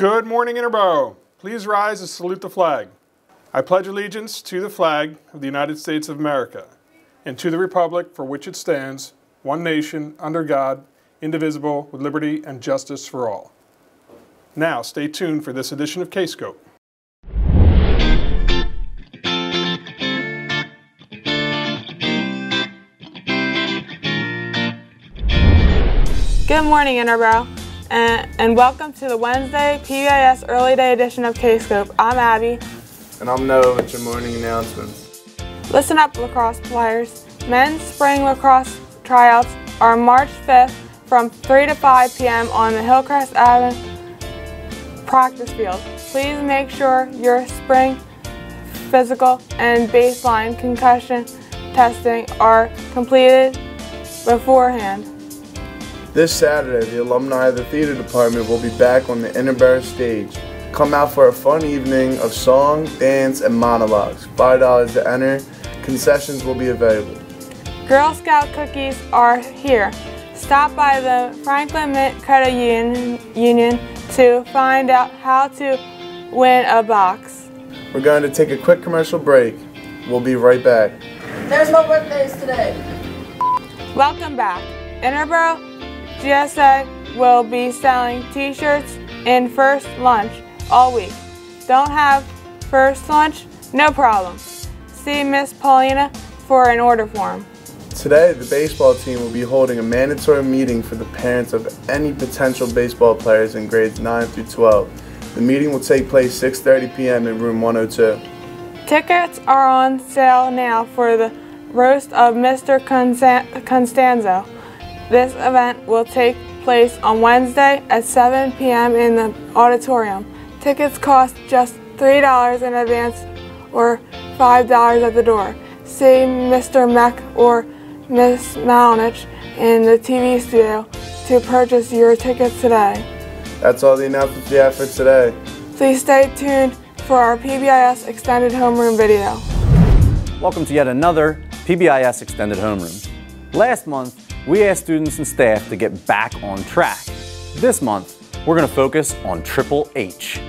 Good morning, Interboro. Please rise and salute the flag. I pledge allegiance to the flag of the United States of America and to the republic for which it stands, one nation, under God, indivisible, with liberty and justice for all. Now, stay tuned for this edition of KScope. Good morning, Interboro, and welcome to the Wednesday PBIS Early Day edition of KScope. I'm Abby. And I'm Noah with your morning announcements. Listen up, lacrosse players. Men's spring lacrosse tryouts are March 5th from 3 to 5 p.m. on the Hillcrest Avenue practice field. Please make sure your spring physical and baseline concussion testing are completed beforehand. This Saturday, the alumni of the theater department will be back on the Interboro stage. Come out for a fun evening of song, dance, and monologues. $5 to enter. Concessions will be available. Girl Scout cookies are here. Stop by the Franklin Mint Credit Union to find out how to win a box. We're going to take a quick commercial break. We'll be right back. There's no birthdays today. Welcome back. Interboro GSA will be selling t-shirts in first lunch all week. Don't have first lunch? No problem. See Miss Paulina for an order form. Today, the baseball team will be holding a mandatory meeting for the parents of any potential baseball players in grades 9 through 12. The meeting will take place 6:30 p.m. in room 102. Tickets are on sale now for the roast of Mr. Constanzo. This event will take place on Wednesday at 7 p.m. in the auditorium. Tickets cost just $3 in advance or $5 at the door. See Mr. Meck or Miss Malnich in the TV studio to purchase your tickets today. That's all the announcements we have for today. Please stay tuned for our PBIS Extended Homeroom video. Welcome to yet another PBIS Extended Homeroom. Last month, we asked students and staff to get back on track. This month, we're going to focus on Triple H.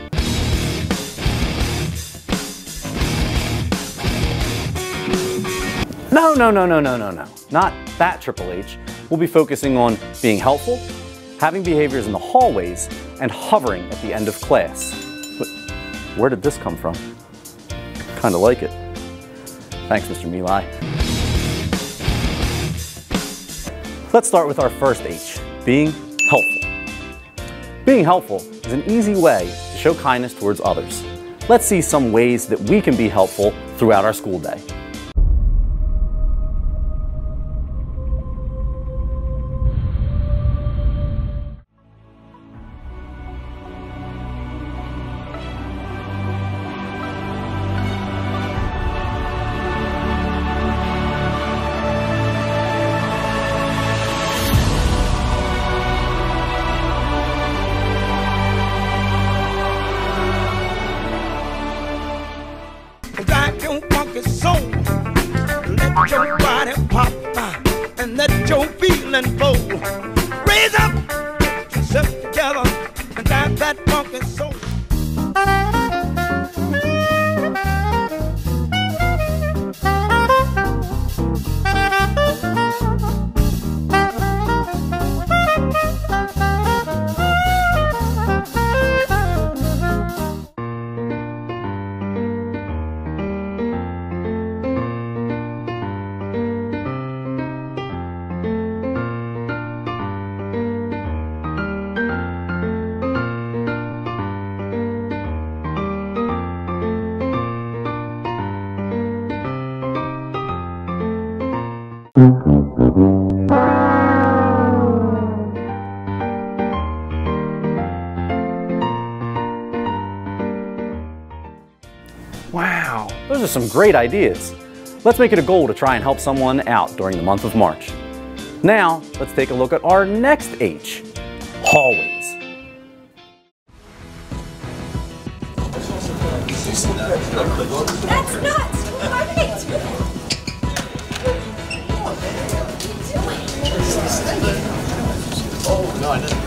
No, not that Triple H. We'll be focusing on being helpful, having behaviors in the hallways, and hovering at the end of class. But where did this come from? Kind of like it. Thanks, Mr. Milai. Let's start with our first H, being helpful. Being helpful is an easy way to show kindness towards others. Let's see some ways that we can be helpful throughout our school day. Let your body pop and let your feeling flow. Raise up, get yourself together and drive that funky soul. Wow, those are some great ideas. Let's make it a goal to try and help someone out during the month of March. Now, let's take a look at our next H, hallways. That's nuts! Oh, no, I didn't.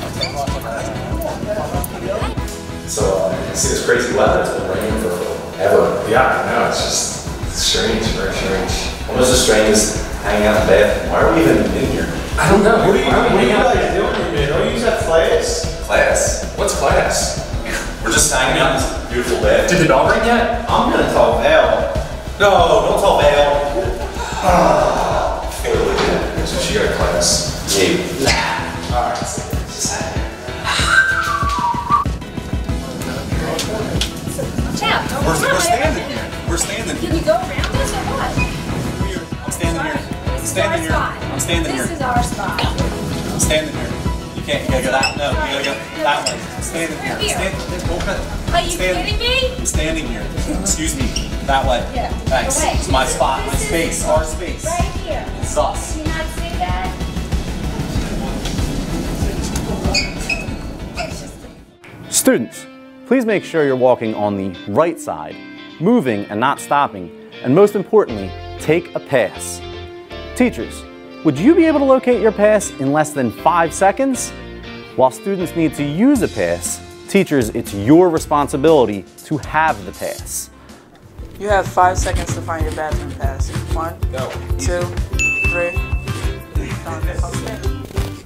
So you see this crazy weather, it's been raining for forever. Yeah, I know, it's just strange, very strange. Almost as strange as hanging out in bed. Why are we even in here? I don't know. What are you guys doing here, man? Don't you use that class? Class? What's class? We're just hanging out in this beautiful bed. Did the bell ring yet? I'm gonna tell Val. No, don't tell Val. Clearly, so she got a class. Maybe. Nah. Alright, just hang here. We're standing here. We're standing here. Can you go around us or what? I'm standing here. I'm standing here. I'm standing here. This is our spot. I'm standing here. You can't. You gotta go that. No, you gotta go that way. I'm standing here. Are you kidding me? I'm standing here. Excuse me. That way. Yeah. Thanks. It's my spot. My space. Our space. Right here. This is us. Do you not see that? Students, please make sure you're walking on the right side, moving and not stopping, and most importantly, take a pass. Teachers, would you be able to locate your pass in less than 5 seconds? While students need to use a pass, teachers, it's your responsibility to have the pass. You have 5 seconds to find your bathroom pass. 1, 2, 3.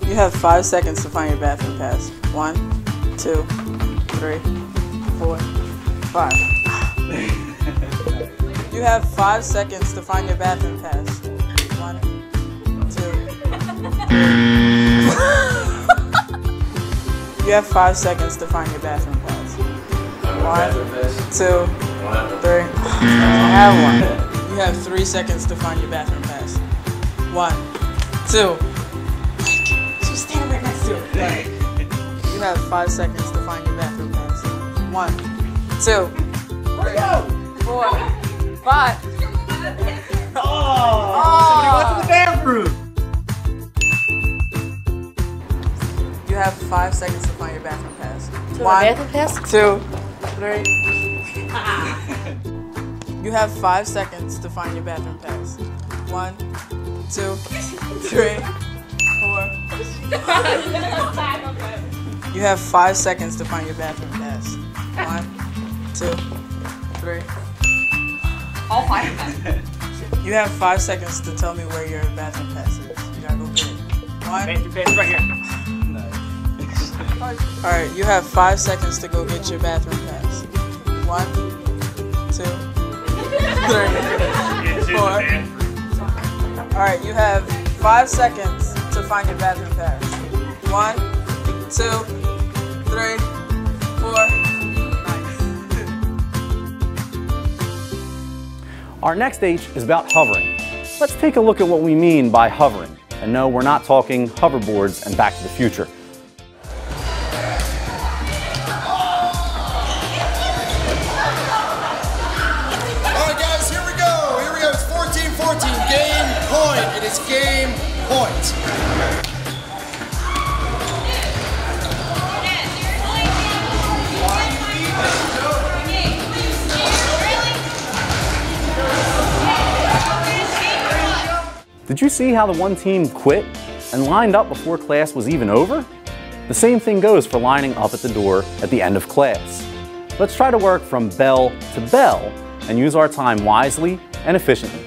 You have 5 seconds to find your bathroom pass. 1, 2, 3, 4, 5. You have 5 seconds to find your bathroom pass. 1, 2. You have 5 seconds to find your bathroom pass. 1, 2, 3. I have one. You have 3 seconds to find your bathroom pass. 1, 2. She's standing right next to it. You have 5 seconds to find your bathroom pass. 1, 2, 3, 4, 5. Somebody went to the bathroom. You have 5 seconds to find your bathroom pass. To my bathroom pass? 2, 3. You have 5 seconds to find your bathroom pass. 1, 2, 3, 4. You have 5 seconds to find your bathroom pass. 1, 2, 3. All 5 of them. You have 5 seconds to tell me where your bathroom pass is. You gotta go get it. 1. Bathroom pass is right here. Alright, you have 5 seconds to go get your bathroom pass. 1, 2, 3, 4. Alright, you have 5 seconds to find your bathroom pass. 1, 2, 3, 4. Our next H is about hovering. Let's take a look at what we mean by hovering. And no, we're not talking hoverboards and Back to the Future. It is game point. Did you see how the one team quit and lined up before class was even over? The same thing goes for lining up at the door at the end of class. Let's try to work from bell to bell and use our time wisely and efficiently.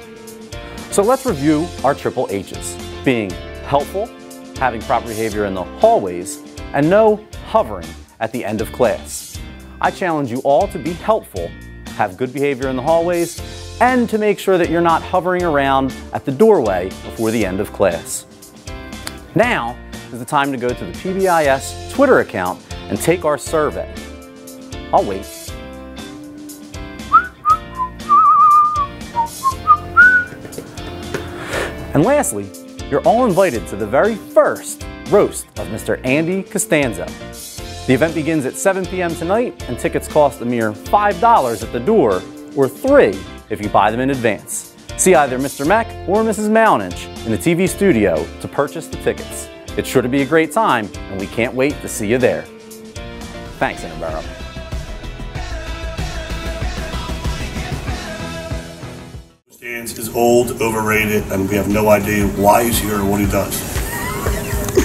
So let's review our triple H's, being helpful, having proper behavior in the hallways, and no hovering at the end of class. I challenge you all to be helpful, have good behavior in the hallways, and to make sure that you're not hovering around at the doorway before the end of class. Now is the time to go to the PBIS Twitter account and take our survey. I'll wait. And lastly, you're all invited to the very first roast of Mr. Andy Costanzo. The event begins at 7 p.m. tonight, and tickets cost a mere $5 at the door, or $3 if you buy them in advance. See either Mr. Meck or Mrs. Mownage in the TV studio to purchase the tickets. It's sure to be a great time, and we can't wait to see you there. Thanks, Interboro. Is old, overrated, and we have no idea why he's here or what he does.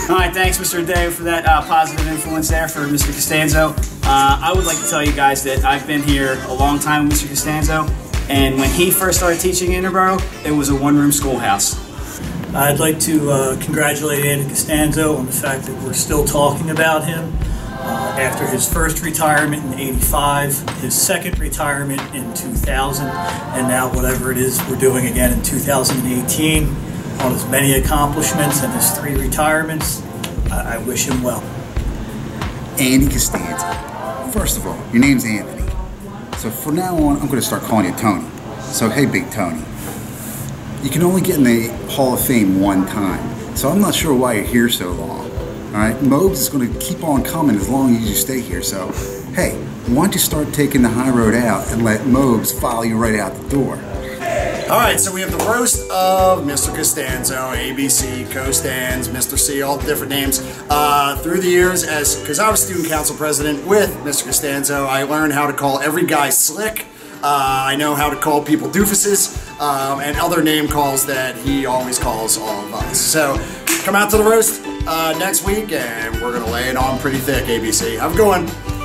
All right, thanks, Mr. Day, for that positive influence there for Mr. Costanzo. I would like to tell you guys that I've been here a long time with Mr. Costanzo, and when he first started teaching in Interboro, it was a one-room schoolhouse. I'd like to congratulate Andy Costanzo on the fact that we're still talking about him. After his first retirement in '85, his second retirement in 2000, and now whatever it is we're doing again in 2018, on his many accomplishments and his 3 retirements, I wish him well. Andy Costanzo. First of all, your name's Anthony. So from now on, I'm going to start calling you Tony. So hey, Big Tony. You can only get in the Hall of Fame one time, so I'm not sure why you're here so long. Alright, Mobes is going to keep on coming as long as you stay here, so hey, why don't you start taking the high road out and let Mobes follow you right out the door. Alright, so we have the roast of Mr. Costanzo, ABC, Co-Stans, Mr. C, all the different names. Through the years, because I was student council president with Mr. Costanzo, I learned how to call every guy slick. I know how to call people doofuses, and other name calls that he always calls all of us. So, come out to the roast next week, and we're going to lay it on pretty thick, ABC. Have a good one.